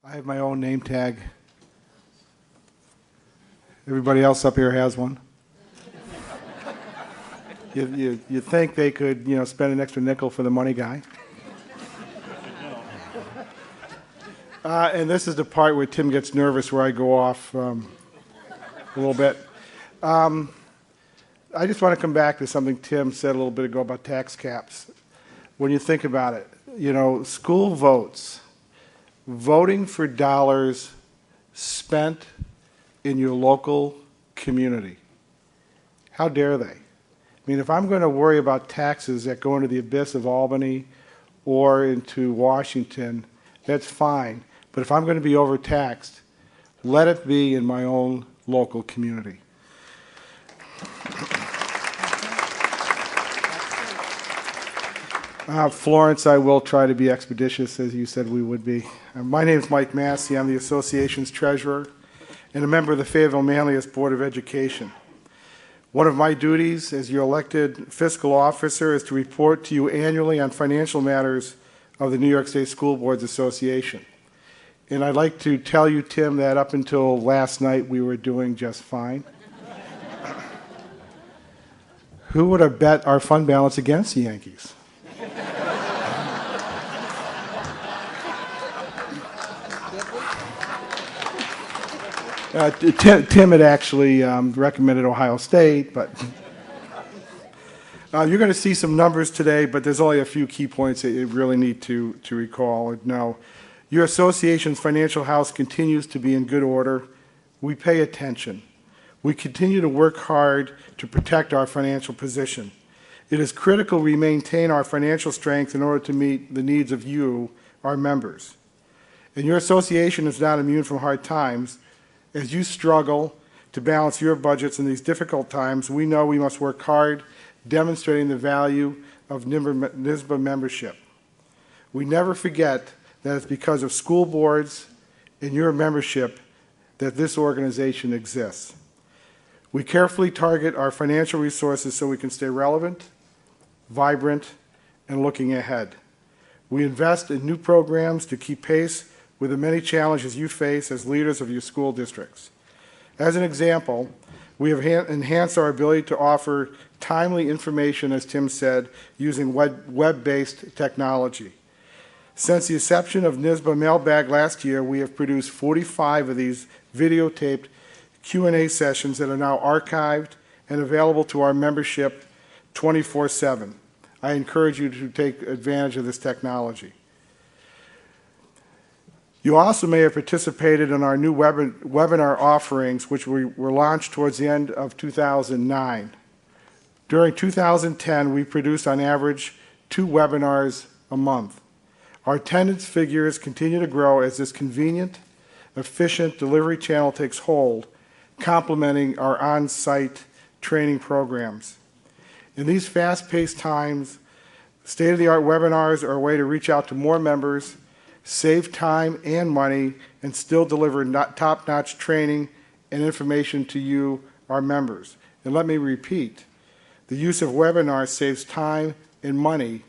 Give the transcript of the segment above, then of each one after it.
I have my own name tag. Everybody else up here has one. You think they could, spend an extra nickel for the money guy? And this is the part where Tim gets nervous, where I go off a little bit. I just want to come back to something Tim said a little bit ago about tax caps. When you think about it, school votes, voting for dollars spent in your local community. How dare they? I mean, if I'm going to worry about taxes that go into the abyss of Albany or into Washington, that's fine. But if I'm going to be overtaxed, let it be in my own local community. Florence, I will try to be expeditious, as you said we would be. My name is Mike Masse. I'm the association's treasurer and a member of the Fayetteville Manlius Board of Education. One of my duties as your elected fiscal officer is to report to you annually on financial matters of the New York State School Boards Association. And I'd like to tell you, Tim, that up until last night we were doing just fine. Who would have bet our fund balance against the Yankees? Tim had actually recommended Ohio State, but you're going to see some numbers today, but there's only a few key points that you really need to recall. Now, your association's financial house continues to be in good order. We pay attention. We continue to work hard to protect our financial position. It is critical we maintain our financial strength in order to meet the needs of you, our members. And your association is not immune from hard times. As you struggle to balance your budgets in these difficult times, we know we must work hard, demonstrating the value of NYSSBA membership. We never forget that it's because of school boards and your membership that this organization exists. We carefully target our financial resources so we can stay relevant, vibrant, and looking ahead. We invest in new programs to keep pace with the many challenges you face as leaders of your school districts. As an example, we have enhanced our ability to offer timely information, as Tim said, using web-based technology. Since the inception of NYSSBA Mailbag last year, we have produced 45 of these videotaped Q&A sessions that are now archived and available to our membership 24/7. I encourage you to take advantage of this technology. You also may have participated in our new webinar offerings, which were launched towards the end of 2009. During 2010, we produced on average 2 webinars a month. Our attendance figures continue to grow as this convenient, efficient delivery channel takes hold, complementing our on-site training programs. In these fast-paced times, state-of-the-art webinars are a way to reach out to more members, save time and money, and still deliver top-notch training and information to you, our members. And let me repeat, the use of webinars saves time and money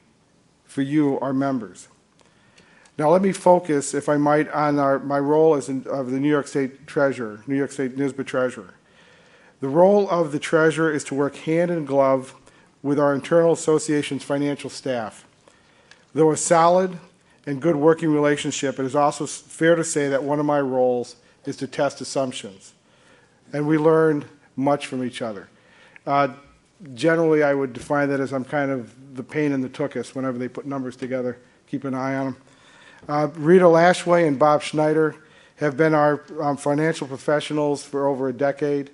for you, our members. Now let me focus, if I might, on my role as of the New York State Treasurer, New York State NYSSBA Treasurer. The role of the Treasurer is to work hand in glove with our internal association's financial staff. Though a solid and good working relationship, it is also fair to say that one of my roles is to test assumptions. And we learn much from each other. Generally, I would define that as I'm kind of the pain in the tuchus whenever they put numbers together. Keep an eye on them. Rita Lashway and Bob Schneider have been our financial professionals for over a decade.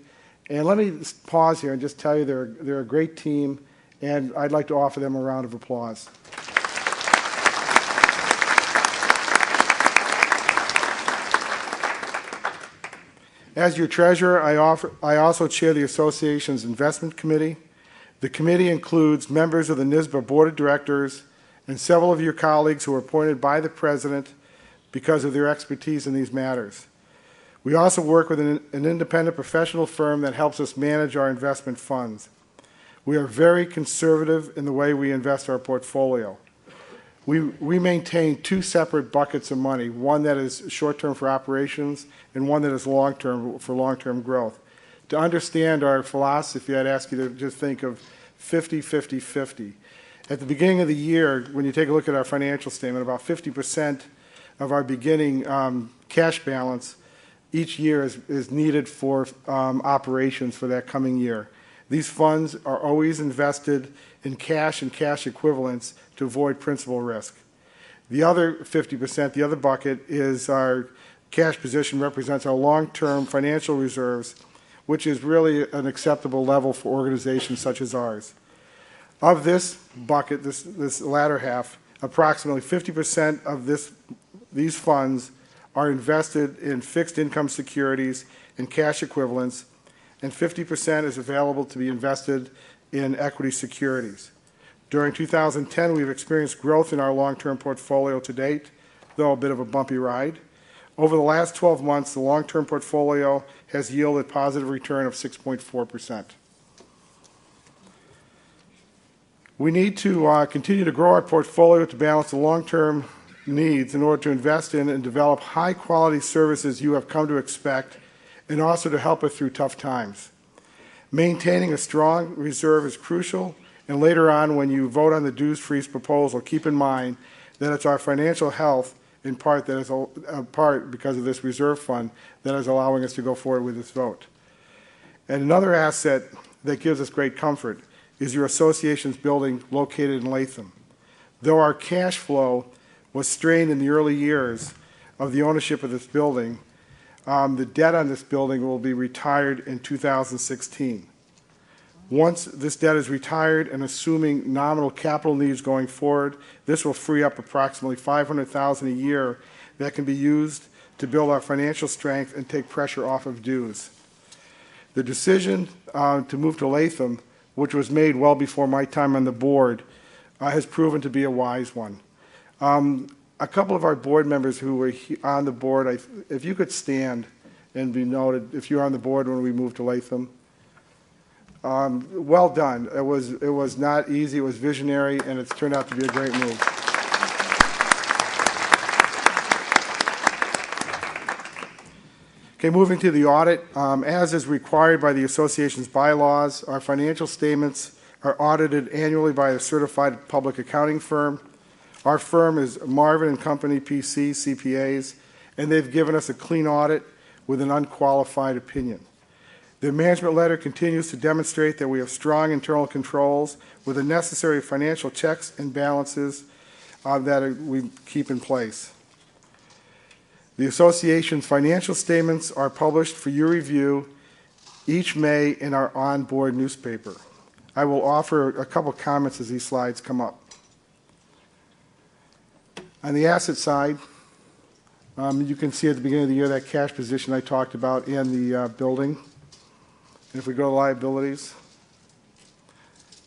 And let me pause here and just tell you they're a great team, and I'd like to offer them a round of applause. As your treasurer, I also chair the association's investment committee. The committee includes members of the NYSSBA board of directors and several of your colleagues who are appointed by the president because of their expertise in these matters. We also work with an independent professional firm that helps us manage our investment funds. We are very conservative in the way we invest our portfolio. We maintain two separate buckets of money, one that is short-term for operations and one that is long-term for long-term growth. To understand our philosophy, I'd ask you to just think of 50-50-50. At the beginning of the year, when you take a look at our financial statement, about 50% of our beginning cash balance each year is needed for operations for that coming year. These funds are always invested in cash and cash equivalents to avoid principal risk. The other 50%, the other bucket, is our cash position, represents our long-term financial reserves, which is really an acceptable level for organizations such as ours. Of this bucket, this latter half, approximately 50% of these funds are invested in fixed income securities and cash equivalents, and 50% is available to be invested in equity securities. During 2010, we've experienced growth in our long-term portfolio to date, though a bit of a bumpy ride. Over the last 12 months, the long-term portfolio has yielded a positive return of 6.4%. We need to continue to grow our portfolio to balance the long-term needs in order to invest in and develop high-quality services you have come to expect, and also to help us through tough times. Maintaining a strong reserve is crucial, and later on when you vote on the dues freeze proposal, keep in mind that it's our financial health in part that is part because of this reserve fund that is allowing us to go forward with this vote. And another asset that gives us great comfort is your association's building located in Latham. Though our cash flow was strained in the early years of the ownership of this building, the debt on this building will be retired in 2016. Once this debt is retired, and assuming nominal capital needs going forward, this will free up approximately $500,000 a year that can be used to build our financial strength and take pressure off of dues. The decision to move to Latham, which was made well before my time on the board, has proven to be a wise one. A couple of our board members who were on the board, if you could stand and be noted, if you're on the board when we moved to Latham. Well done. It was not easy. It was visionary, and it's turned out to be a great move. Okay, moving to the audit. As is required by the association's bylaws, our financial statements are audited annually by a certified public accounting firm. Our firm is Marvin & Company, PC, CPAs, and they've given us a clean audit with an unqualified opinion. The management letter continues to demonstrate that we have strong internal controls with the necessary financial checks and balances that we keep in place. The association's financial statements are published for your review each May in our on-board newspaper. I will offer a couple comments as these slides come up. On the asset side, you can see at the beginning of the year that cash position I talked about in the building. And if we go to liabilities,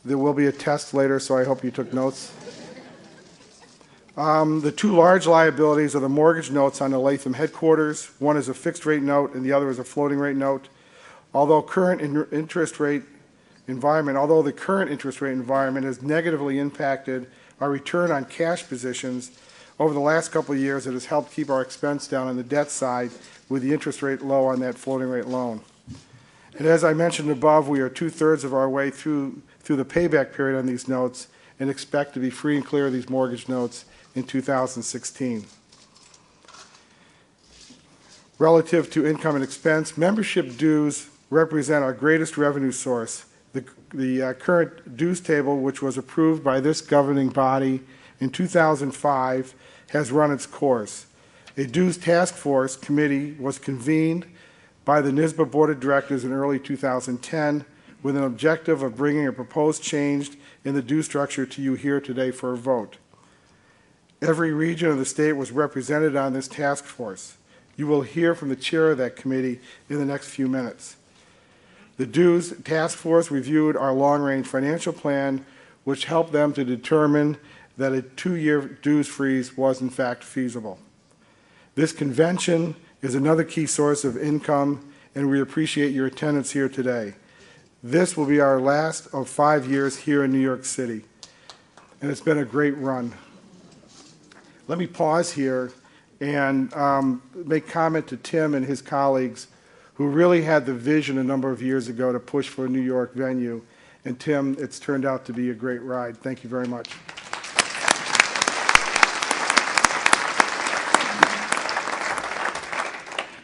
there will be a test later, so I hope you took notes. The two large liabilities are the mortgage notes on the Latham headquarters. One is a fixed rate note and the other is a floating rate note. Although the current interest rate environment has negatively impacted our return on cash positions, over the last couple of years it has helped keep our expense down on the debt side with the interest rate low on that floating rate loan. And as I mentioned above, we are 2/3 of our way through the payback period on these notes and expect to be free and clear of these mortgage notes in 2016. Relative to income and expense, membership dues represent our greatest revenue source. The current dues table, which was approved by this governing body in 2005, has run its course. A dues task force committee was convened by the NYSSBA Board of Directors in early 2010 with an objective of bringing a proposed change in the due structure to you here today for a vote. Every region of the state was represented on this task force. You will hear from the chair of that committee in the next few minutes. The dues task force reviewed our long-range financial plan, which helped them to determine that a 2-year dues freeze was in fact feasible. This convention is another key source of income, and we appreciate your attendance here today. This will be our last of 5 years here in New York City, and it's been a great run. let me pause here and make comment to Tim and his colleagues who really had the vision a number of years ago to push for a New York venue. And Tim, it's turned out to be a great ride. Thank you very much.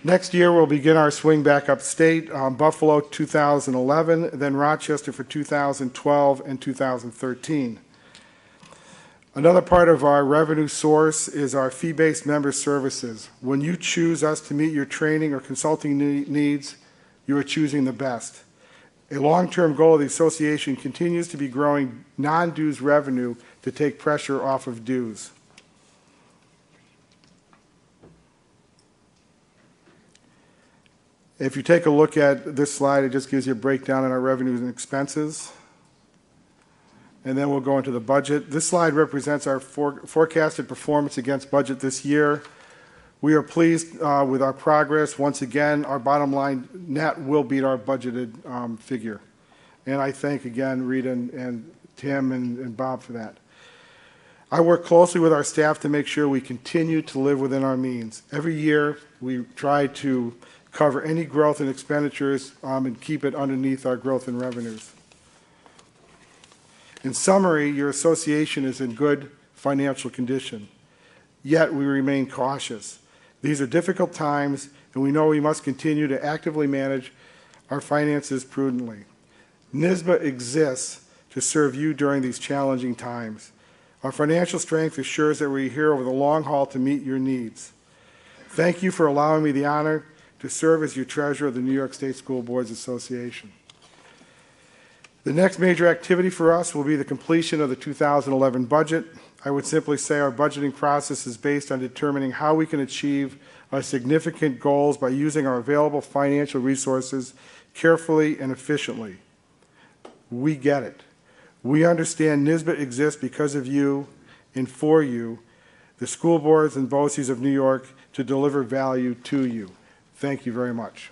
Next year, we'll begin our swing back upstate, Buffalo 2011, then Rochester for 2012 and 2013. Another part of our revenue source is our fee-based member services. When you choose us to meet your training or consulting needs, you are choosing the best. A long-term goal of the association continues to be growing non-dues revenue to take pressure off of dues. If you take a look at this slide, it just gives you a breakdown on our revenues and expenses. And then we'll go into the budget. This slide represents our forecasted performance against budget this year. We are pleased with our progress. Once again, our bottom line net will beat our budgeted figure. And I thank again Rita and Tim and Bob for that. I work closely with our staff to make sure we continue to live within our means. Every year, we try to cover any growth in expenditures and keep it underneath our growth in revenues. In summary, your association is in good financial condition, yet we remain cautious. These are difficult times, and we know we must continue to actively manage our finances prudently. NYSSBA exists to serve you during these challenging times. Our financial strength assures that we're here over the long haul to meet your needs. Thank you for allowing me the honor to serve as your treasurer of the New York State School Boards Association. The next major activity for us will be the completion of the 2011 budget. I would simply say our budgeting process is based on determining how we can achieve our significant goals by using our available financial resources carefully and efficiently. We get it. We understand NYSSBA exists because of you and for you, the school boards and BOCES of New York, to deliver value to you. Thank you very much.